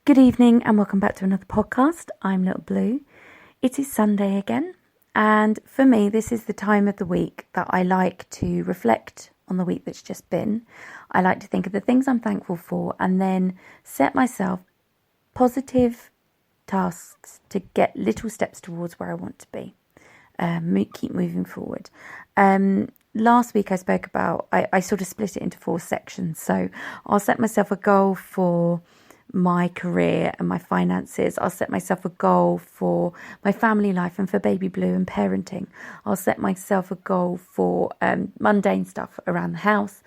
Good evening and welcome back to another podcast. I'm Little Blue. It is Sunday again, and for me this is the time of the week that I like to reflect on the week that's just been. I like to think of the things I'm thankful for and then set myself positive tasks to get little steps towards where I want to be. Keep moving forward. Last week I spoke about, I sort of split it into 4 sections. So I'll set myself a goal for my career and my finances. I'll set myself a goal for my family life and for baby Blue and parenting. I'll set myself a goal for mundane stuff around the house,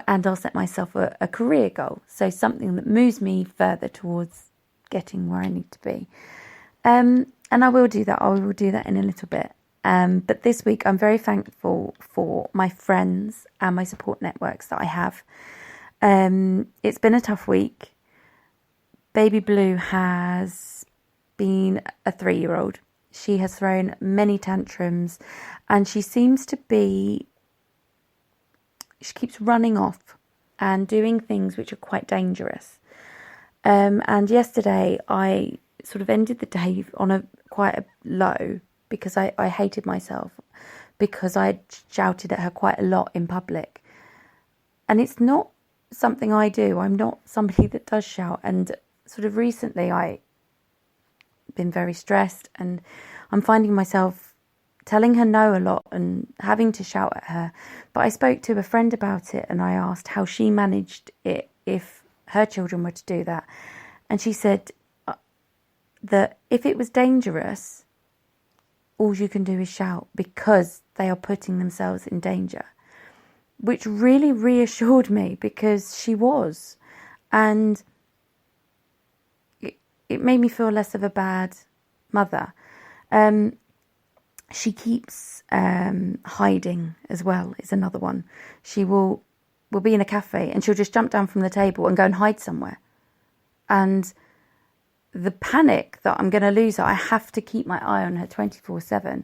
and I'll set myself a career goal. So something that moves me further towards getting where I need to be. And I will do that. I will do that in a little bit. But this week I'm very thankful for my friends and my support networks that I have. It's been a tough week. Baby Blue has been a 3-year-old. She has thrown many tantrums and she keeps running off and doing things which are quite dangerous. And yesterday I sort of ended the day on quite a low because I hated myself because I shouted at her quite a lot in public. And it's not something I do. I'm not somebody that does shout, and sort of recently I've been very stressed and I'm finding myself telling her no a lot and having to shout at her. But I spoke to a friend about it and I asked how she managed it if her children were to do that. And she said that if it was dangerous, all you can do is shout because they are putting themselves in danger, which really reassured me because she was. And it made me feel less of a bad mother. She keeps hiding as well, is another one. She will be in a cafe and she'll just jump down from the table and go and hide somewhere. And the panic that I'm going to lose her, I have to keep my eye on her 24/7.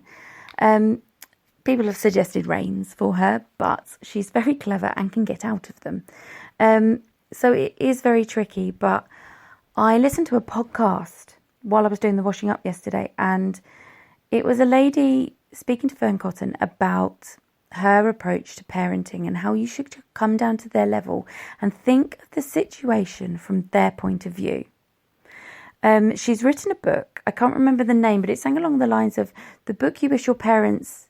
People have suggested reins for her, but she's very clever and can get out of them. So it is very tricky, but I listened to a podcast while I was doing the washing up yesterday, and it was a lady speaking to Fern Cotton about her approach to parenting and how you should come down to their level and think of the situation from their point of view. She's written a book. I can't remember the name, but it's something along the lines of the book you wish your parents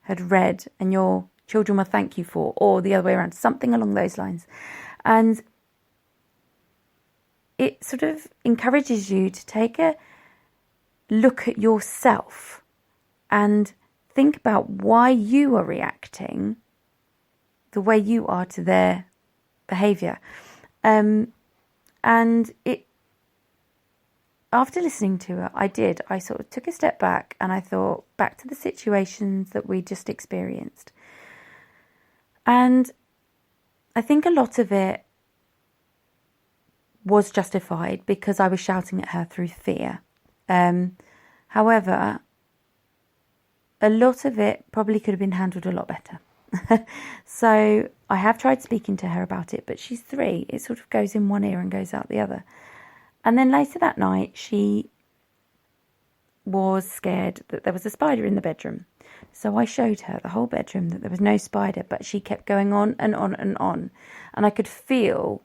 had read and your children will thank you for, or the other way around, something along those lines. And it sort of encourages you to take a look at yourself and think about why you are reacting the way you are to their behaviour. And after listening to her, I sort of took a step back and I thought back to the situations that we just experienced. And I think a lot of it was justified because I was shouting at her through fear. However, a lot of it probably could have been handled a lot better. So I have tried speaking to her about it, but she's 3. It sort of goes in one ear and goes out the other. And then later that night, she was scared that there was a spider in the bedroom. So I showed her the whole bedroom that there was no spider, but she kept going on and on and on. And I could feel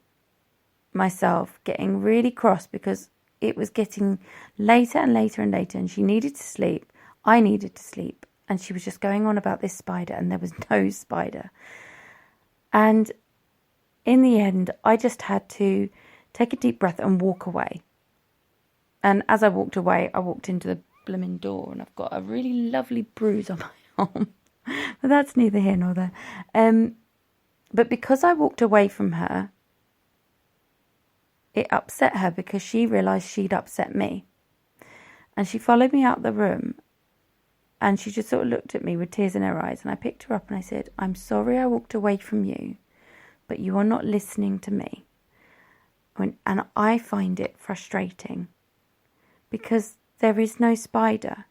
myself getting really cross because it was getting later and later and later, and she needed to sleep. I needed to sleep, and she was just going on about this spider, and there was no spider. And in the end, I just had to take a deep breath and walk away. And as I walked away, I walked into the blooming door, and I've got a really lovely bruise on my arm. But that's neither here nor there. But because I walked away from her, it upset her because she realised she'd upset me. And she followed me out the room and she just sort of looked at me with tears in her eyes. And I picked her up and I said, "I'm sorry I walked away from you, but you are not listening to me." And I find it frustrating because there is no spider.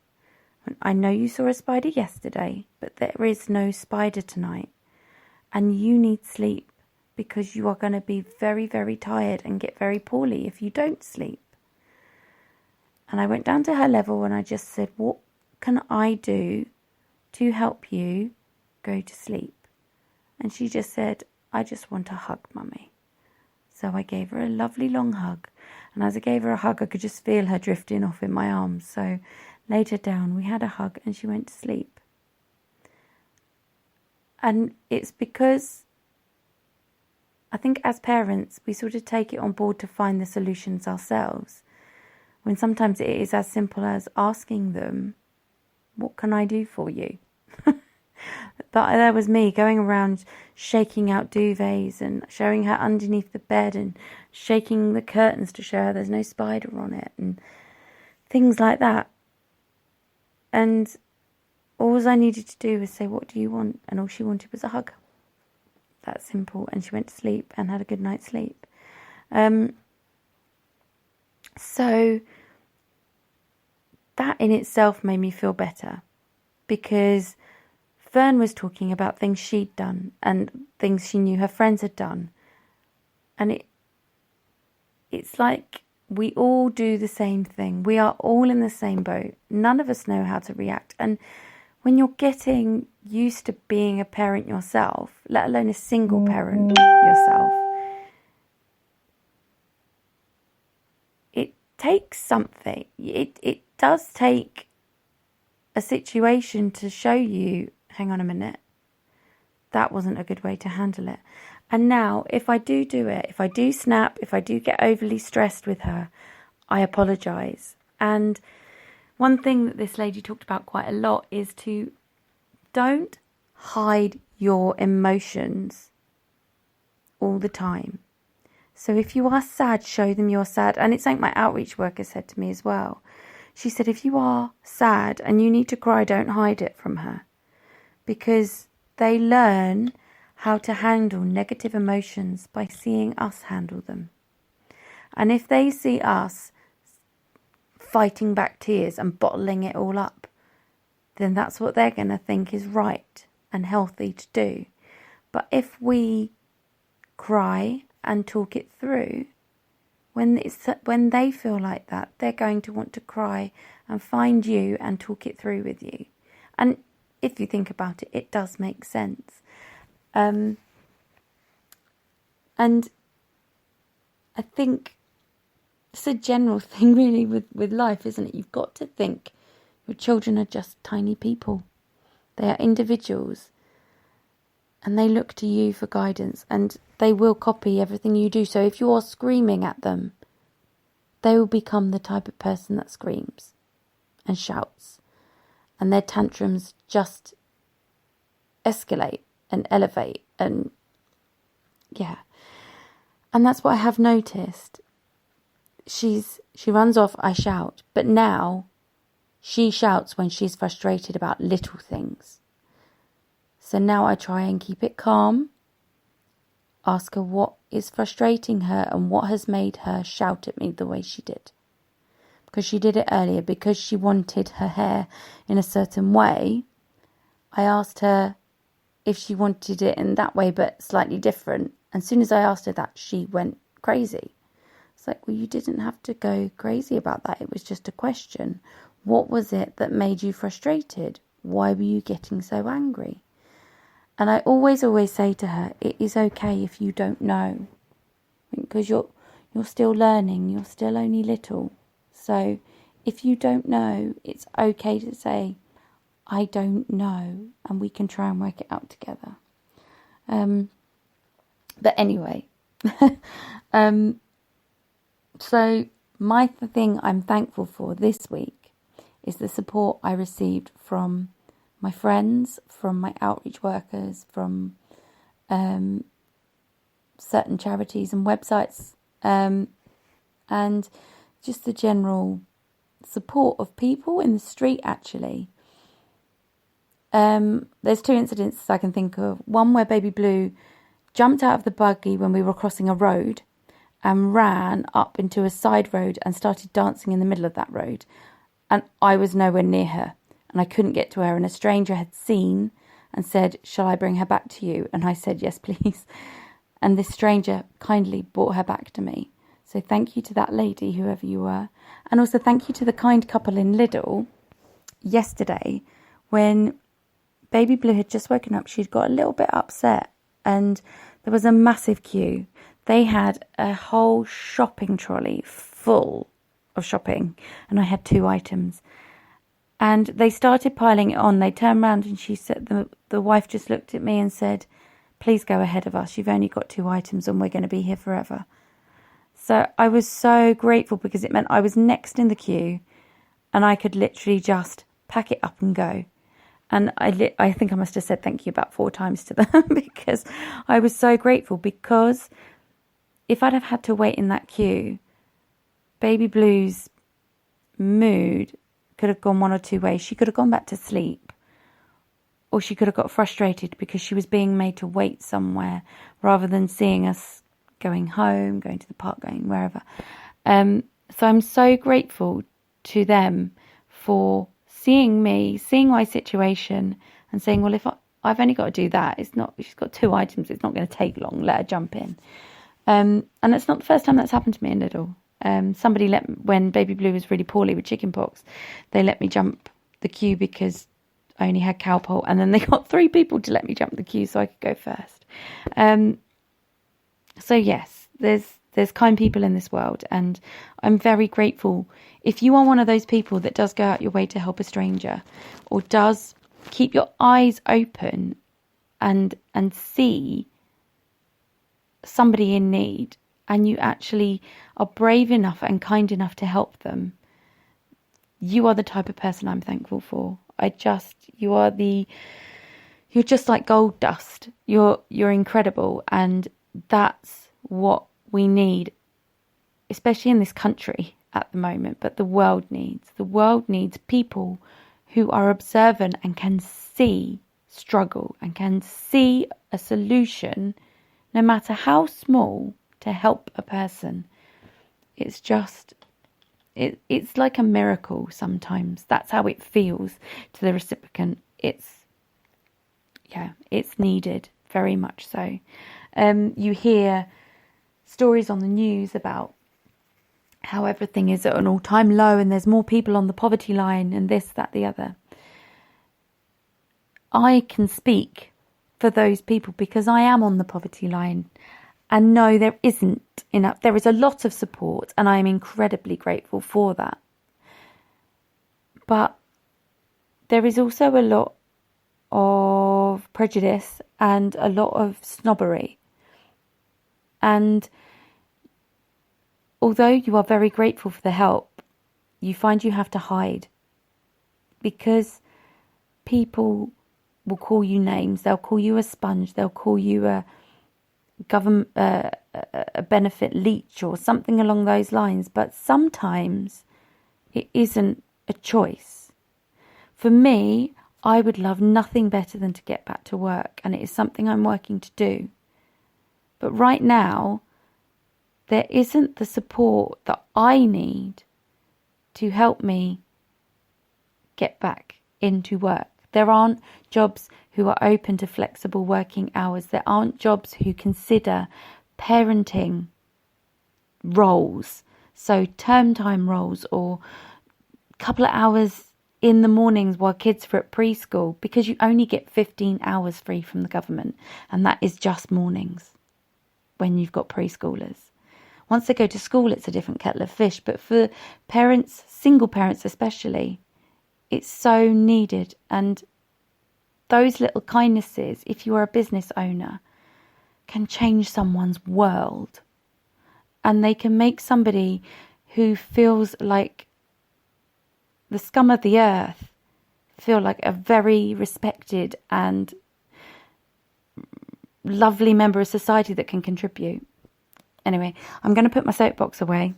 I know you saw a spider yesterday, but there is no spider tonight. And you need sleep because you are going to be very, very tired and get very poorly if you don't sleep. And I went down to her level and I just said, what can I do to help you go to sleep? And she just said, I just want a hug, Mummy. So I gave her a lovely long hug. And as I gave her a hug, I could just feel her drifting off in my arms. So laid her down, we had a hug, and she went to sleep. And it's because I think as parents, we sort of take it on board to find the solutions ourselves, when sometimes it is as simple as asking them, what can I do for you? But there was me going around shaking out duvets and showing her underneath the bed and shaking the curtains to show her there's no spider on it and things like that. And all I needed to do was say, what do you want? And all she wanted was a hug. That simple. And she went to sleep and had a good night's sleep. So that in itself made me feel better, because Fern was talking about things she'd done and things she knew her friends had done. And it's like we all do the same thing. We are all in the same boat. None of us know how to react. And when you're getting used to being a parent yourself, let alone a single parent yourself, it takes something. It does take a situation to show you, hang on a minute, that wasn't a good way to handle it. And now, if I do it, if I do snap, if I do get overly stressed with her, I apologise. And one thing that this lady talked about quite a lot is to don't hide your emotions all the time. So if you are sad, show them you're sad. And it's like my outreach worker said to me as well. She said, if you are sad and you need to cry, don't hide it from her. Because they learn how to handle negative emotions by seeing us handle them. And if they see us fighting back tears and bottling it all up, then that's what they're going to think is right and healthy to do. But if we cry and talk it through, when they feel like that, they're going to want to cry and find you and talk it through with you. And if you think about it, it does make sense. And I think it's a general thing really with life, isn't it? You've got to think your children are just tiny people. They are individuals. And they look to you for guidance, and they will copy everything you do. So if you are screaming at them, they will become the type of person that screams and shouts. And their tantrums just escalate and elevate. And yeah. And that's what I have noticed. She runs off, I shout. But now she shouts when she's frustrated about little things. So now I try and keep it calm, ask her what is frustrating her and what has made her shout at me the way she did. Because she did it earlier, because she wanted her hair in a certain way. I asked her if she wanted it in that way but slightly different. And as soon as I asked her that, she went crazy. It's like, well, you didn't have to go crazy about that. It was just a question. What was it that made you frustrated? Why were you getting so angry? And I always say to her, it is okay if you don't know, because you're still learning, you're still only little. So if you don't know, it's okay to say, I don't know, and we can try and work it out together. But anyway, so my thing I'm thankful for this week is the support I received from my friends, from my outreach workers, from certain charities and websites, and just the general support of people in the street, actually. There's two incidents I can think of. One where Baby Blue jumped out of the buggy when we were crossing a road and ran up into a side road and started dancing in the middle of that road. And I was nowhere near her. And I couldn't get to her, and a stranger had seen and said, shall I bring her back to you? And I said, yes, please. And this stranger kindly brought her back to me. So thank you to that lady, whoever you were. And also thank you to the kind couple in Lidl yesterday when Baby Blue had just woken up. She'd got a little bit upset and there was a massive queue. They had a whole shopping trolley full of shopping and I had 2 items. And they started piling it on. They turned around and she said, the wife just looked at me and said, please go ahead of us. You've only got 2 items and we're going to be here forever. So I was so grateful because it meant I was next in the queue and I could literally just pack it up and go. And I think I must have said thank you about 4 times to them because I was so grateful, because if I'd have had to wait in that queue, Baby Blue's mood could have gone one or two ways. She could have gone back to sleep, or she could have got frustrated because she was being made to wait somewhere rather than seeing us going home, going to the park, going wherever. So I'm so grateful to them for seeing me, seeing my situation and saying, well, if I've only got to do that, she's got 2 items, it's not going to take long, let her jump in. And it's not the first time that's happened to me in Lidl. Somebody when Baby Blue was really poorly with chickenpox, they let me jump the queue because I only had Cowpole, and then they got 3 people to let me jump the queue so I could go first. So yes, there's kind people in this world, and I'm very grateful. If you are one of those people that does go out your way to help a stranger, or does keep your eyes open and see somebody in need, and you actually are brave enough and kind enough to help them, you are the type of person I'm thankful for. You're just like gold dust. You're incredible, and that's what we need, especially in this country at the moment, but the world needs people who are observant and can see struggle and can see a solution, no matter how small, to help a person. It's like a miracle sometimes. That's how it feels to the recipient. It's needed, very much so. You hear stories on the news about how everything is at an all-time low and there's more people on the poverty line and this, that, the other. I can speak for those people because I am on the poverty line, and no, there isn't enough. There is a lot of support and I'm incredibly grateful for that. But there is also a lot of prejudice and a lot of snobbery. And although you are very grateful for the help, you find you have to hide, because people will call you names. They'll call you a sponge. They'll call you a government a benefit leech or something along those lines. But sometimes it isn't a choice. For me, I would love nothing better than to get back to work, and it is something I'm working to do. But right now, there isn't the support that I need to help me get back into work. There aren't jobs who are open to flexible working hours. There aren't jobs who consider parenting roles, so term time roles, or a couple of hours in the mornings while kids are at preschool, because you only get 15 hours free from the government, and that is just mornings when you've got preschoolers. Once they go to school, it's a different kettle of fish. But for parents, single parents especially, it's so needed. And those little kindnesses, if you are a business owner, can change someone's world. And they can make somebody who feels like the scum of the earth feel like a very respected and lovely member of society that can contribute. Anyway, I'm going to put my soapbox away,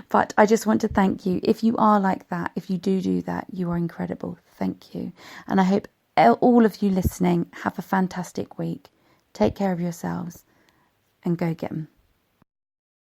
but I just want to thank you. If you are like that, if you do that, you are incredible. Thank you. And I hope all of you listening have a fantastic week. Take care of yourselves and go get them.